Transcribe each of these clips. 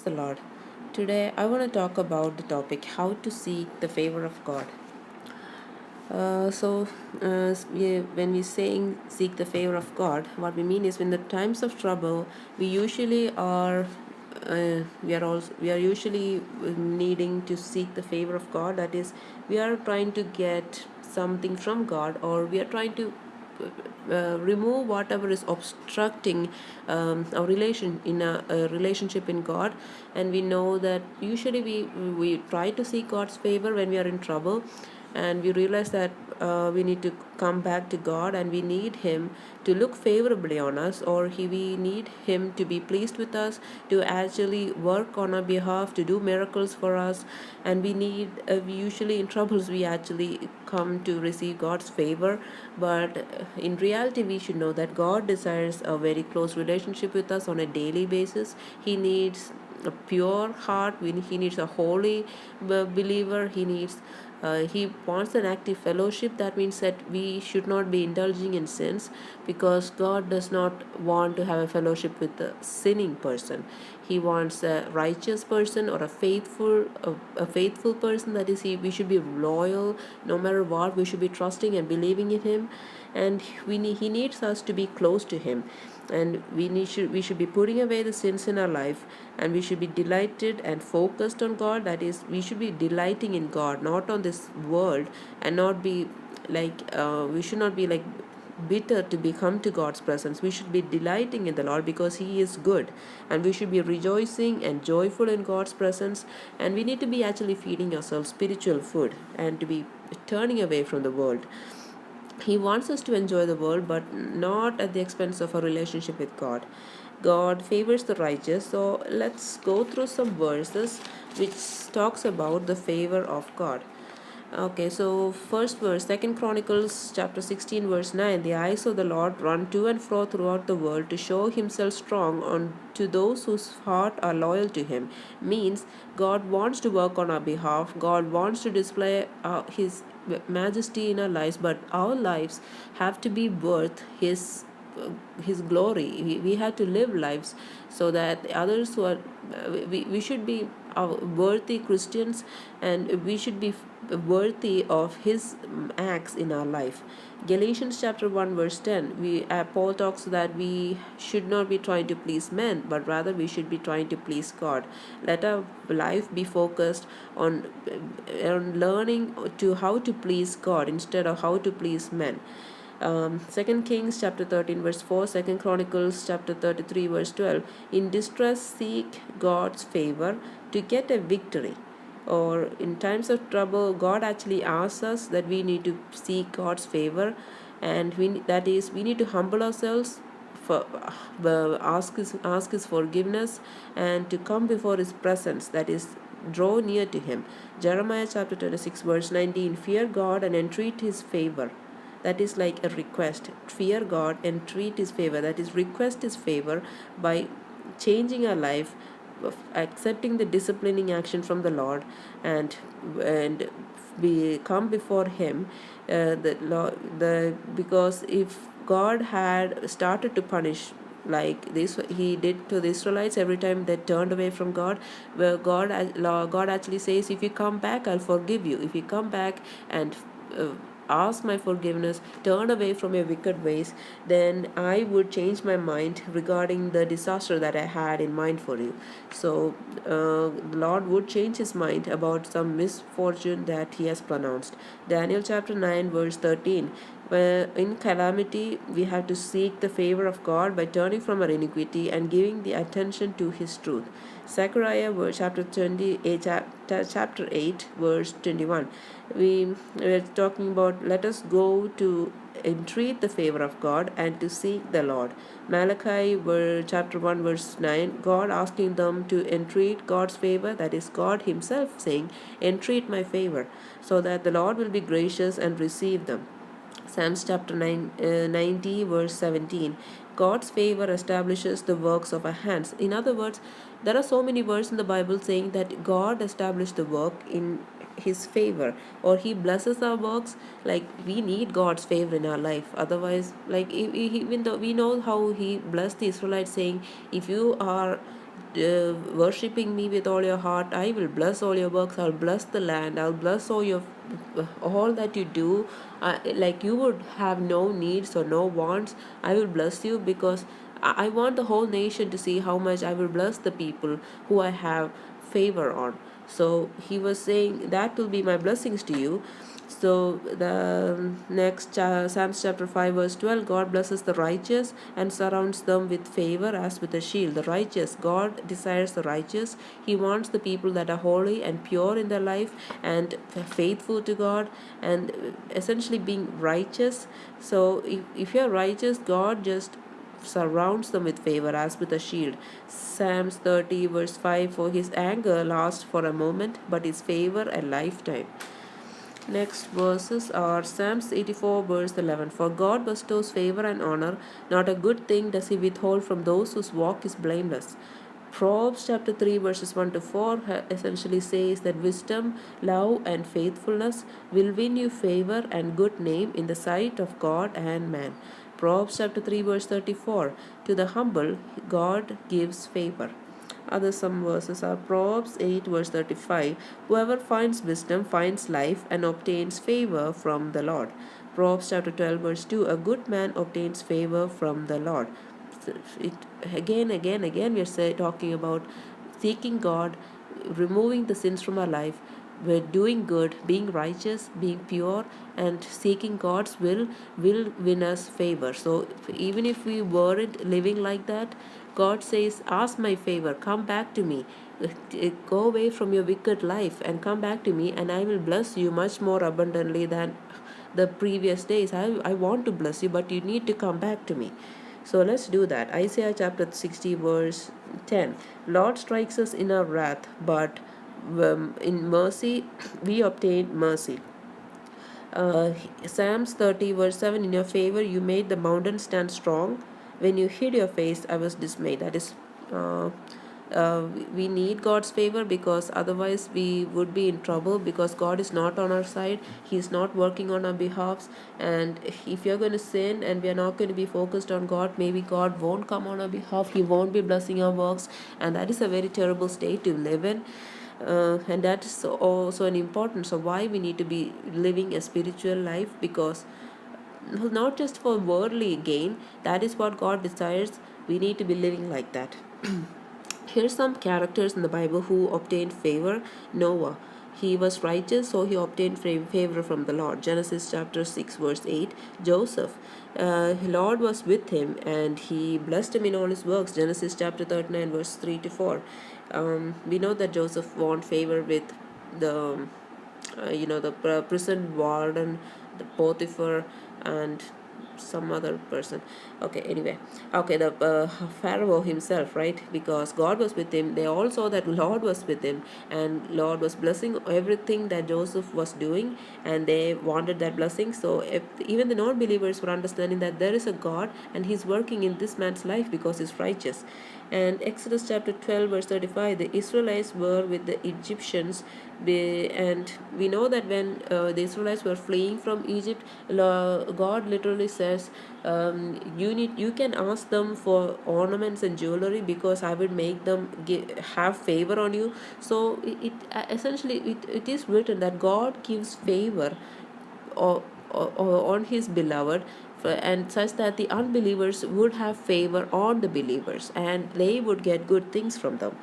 the Lord. Today I want to talk about the topic how to seek the favor of God. When we saying seek the favor of God, what we mean is when the times of trouble, we usually are we are usually needing to seek the favor of God. That is, we are trying to get something from God, or we are trying to remove whatever is obstructing our a relationship in God. And we know that usually we try to seek God's favor when we are in trouble, and we realize that we need to come back to God, and we need Him to look favorably on us, or we need Him to be pleased with us, to actually work on our behalf, to do miracles for us. And we usually in troubles we actually come to receive God's favor. But in reality, we should know that God desires a very close relationship with us on a daily basis. He needs a pure heart. He needs a holy believer. He wants an active fellowship. That means that we should not be indulging in sins, because God does not want to have a fellowship with a sinning person. He wants a righteous person, or a faithful person. That is, we should be loyal no matter what. We should be trusting and believing in Him, and he needs us to be close to Him. And we should be putting away the sins in our life, and we should be delighted and focused on God. That is, we should be delighting in God, not on this world, and not be we should not be like bitter to become to God's presence. We should be delighting in the Lord because He is good, and we should be rejoicing and joyful in God's presence. And we need to be actually feeding ourselves spiritual food, and to be turning away from the world. He wants us to enjoy the world, but not at the expense of a relationship with God. God favors the righteous. So let's go through some verses which talks about the favor of God. Okay, so first verse, Second Chronicles chapter 16, verse 9. The eyes of the Lord run to and fro throughout the world to show Himself strong on to those whose heart are loyal to Him. Means God wants to work on our behalf. God wants to display His majesty in our lives, but our lives have to be worth His glory. We have to live lives so that others who are we should be worthy Christians, and we should be worthy of His acts in our life. Galatians chapter 1 verse 10, Paul talks that we should not be trying to please men, but rather we should be trying to please God. Let our life be focused on learning to how to please God instead of how to please men. 2 Kings chapter 13 verse 4, 2 Chronicles chapter 33 verse 12. In distress seek God's favor to get a victory. Or in times of trouble, God actually asks us that we need to seek God's favor, and we need to humble ourselves, for ask his forgiveness, and to come before His presence, that is, draw near to Him. Jeremiah chapter 26 verse 19. Fear God and entreat His favor. That is like a request. Fear God, entreat His favor. That is, request His favor by changing our life, accepting the disciplining action from the Lord, and we come before Him. Because if God had started to punish like this He did to the Israelites every time they turned away from God, where God actually says, if you come back, I'll forgive you. If you come back and ask my forgiveness, turn away from your wicked ways, then I would change my mind regarding the disaster that I had in mind for you. So the Lord would change His mind about some misfortune that He has pronounced. Daniel chapter 9 verse 13. Where in calamity we have to seek the favor of God by turning from our iniquity and giving the attention to His truth. Zechariah chapter 28, chapter 8 verse 21. We're talking about, let us go to entreat the favor of God and to seek the Lord. Malachi chapter 1 verse 9, God asking them to entreat God's favor, that is God Himself saying, entreat my favor, so that the Lord will be gracious and receive them. Psalms chapter 90 verse 17. God's favor establishes the works of our hands. In other words, there are so many words in the Bible saying that God established the work in His favor, or He blesses our works. Like, we need God's favor in our life. Otherwise, like, even though we know how He blessed the Israelites, saying, if you are worshipping me with all your heart, I will bless all your works. I'll bless the land. I'll bless all that you do. Like you would have no needs or no wants. I will bless you because I want the whole nation to see how much I will bless the people who I have favor on. So he was saying that will be my blessings to you. So the next Psalms chapter 5 verse 12, God blesses the righteous and surrounds them with favor as with a shield. The righteous, God desires the righteous. He wants the people that are holy and pure in their life and faithful to God and essentially being righteous. So if you're righteous, God just surrounds them with favor as with a shield. Psalms 30 verse 5, for his anger lasts for a moment, but his favor a lifetime. Next verses are Psalms 84 verse 11. For God bestows favor and honor, not a good thing does he withhold from those whose walk is blameless. Proverbs chapter 3 verses 1 to 4 essentially says that wisdom, love and faithfulness will win you favor and good name in the sight of God and man. Proverbs chapter 3 verse 34, to the humble God gives favor. Other some verses are Proverbs 8 verse 35, whoever finds wisdom finds life and obtains favor from the Lord. Proverbs chapter 12 verse 2, a good man obtains favor from the Lord. It, again we are talking about seeking God, removing the sins from our life. We're doing good, being righteous, being pure, and seeking God's will win us favor. So even if we weren't living like that, God says, ask my favor, come back to me. Go away from your wicked life and come back to me, and I will bless you much more abundantly than the previous days. I want to bless you, but you need to come back to me. So let's do that. Isaiah chapter 60 verse 10. Lord strikes us in our wrath, but in mercy we obtain mercy. Psalms 30 verse 7, in your favor you made the mountain stand strong. When you hid your face, I was dismayed. That is, we need God's favor because otherwise we would be in trouble because God is not on our side. He is not working on our behalf. And if you're going to sin and we are not going to be focused on God, maybe God won't come on our behalf. He won't be blessing our works. And that is a very terrible state to live in. And that is also an importance of why we need to be living a spiritual life, because not just for worldly gain, that is what God desires. We need to be living like that. Here's some characters in the Bible who obtained favor. Noah. He was righteous, so he obtained favor from the Lord. Genesis chapter 6 verse 8. Joseph. Lord was with him and he blessed him in all his works. Genesis chapter 39 verse 3 to 4. We know that Joseph won favor with the the prison warden, the Potiphar, and some other person. Okay, anyway, okay, the Pharaoh himself, right? Because God was with him, they all saw that Lord was with him, and Lord was blessing everything that Joseph was doing, and they wanted that blessing. So if even the non-believers were understanding that there is a God and he's working in this man's life because he's righteous. And Exodus chapter 12 verse 35, the Israelites were with the Egyptians, and we know that when the Israelites were fleeing from Egypt, God literally says, you can ask them for ornaments and jewelry because I will make them have favor on you. So it is written that God gives favor on his beloved, and such that the unbelievers would have favor on the believers and they would get good things from them.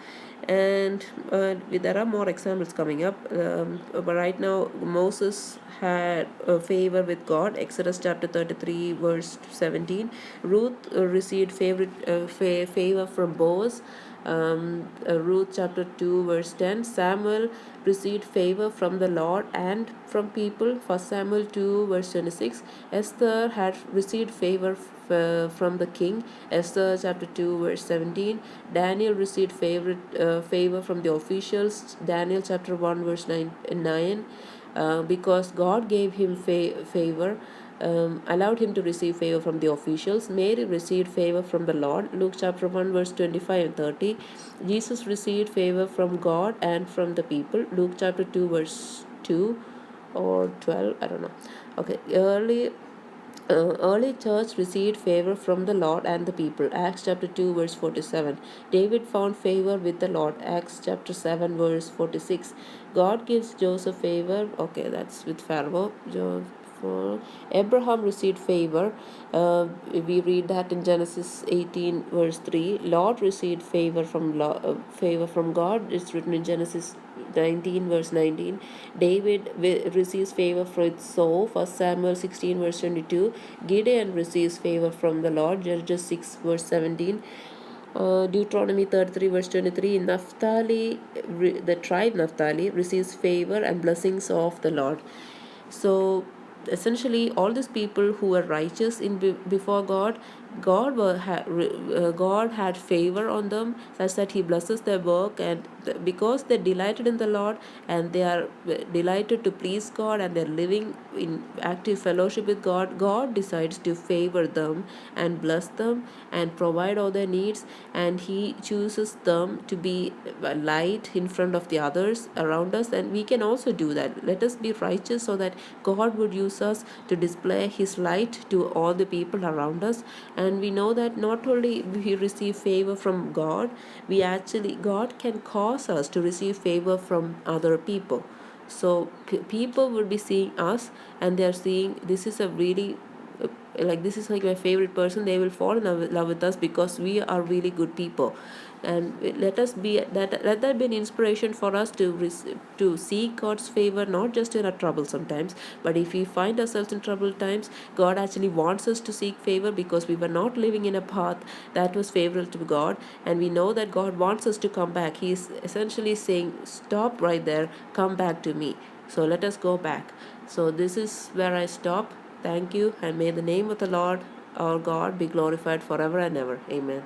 And there are more examples coming up, but right now Moses had favor with God. Exodus chapter 33 verse 17. Ruth received favor from Boaz. Ruth chapter 2 verse 10. Samuel received favor from the Lord and from people. 1 Samuel 2 verse 26. Esther had received favor from the king. Esther chapter 2 verse 17. Daniel received favor from the officials. Daniel chapter 1 verse 9, because God gave him favor, allowed him to receive favor from the officials. Mary received favor from the Lord. Luke chapter 1 verse 25 and 30. Jesus received favor from God and from the people. Luke chapter 2 verse 2 or 12, I don't know. Okay, Early church received favor from the Lord and the people. Acts chapter 2 verse 47. David found favor with the Lord. Acts chapter 7 verse 46. God gives Joseph favor. Okay, that's with Pharaoh. Abraham received favor. We read that in Genesis 18 verse 3. Lot received favor from God. It's written in Genesis 19 verse 19. David receives favor from Saul. 1 Samuel 16 verse 22. Gideon receives favor from the Lord. Judges 6 verse 17. Deuteronomy 33 verse 23. Naphtali, the tribe Naphtali, receives favor and blessings of the Lord. So essentially all these people who were righteous before God, God had favor on them such that he blesses their work, and because they delighted in the Lord and they are delighted to please God and they're living in active fellowship with God, God decides to favor them and bless them and provide all their needs, and he chooses them to be a light in front of the others around us, and we can also do that. Let us be righteous so that God would use us to display his light to all the people around us. And we know that not only we receive favor from God, God can cause us to receive favor from other people. So people will be seeing us and they're seeing this is a really this is like my favorite person. They will fall in love with us because we are really good people. And let that be an inspiration for us to seek God's favor, not just in our trouble sometimes, but if we find ourselves in troubled times, God actually wants us to seek favor because we were not living in a path that was favorable to God, and we know that God wants us to come back. He's essentially saying, stop right there, come back to me. So let us go back. So this is where I stop. Thank you, and may the name of the Lord our God be glorified forever and ever. Amen.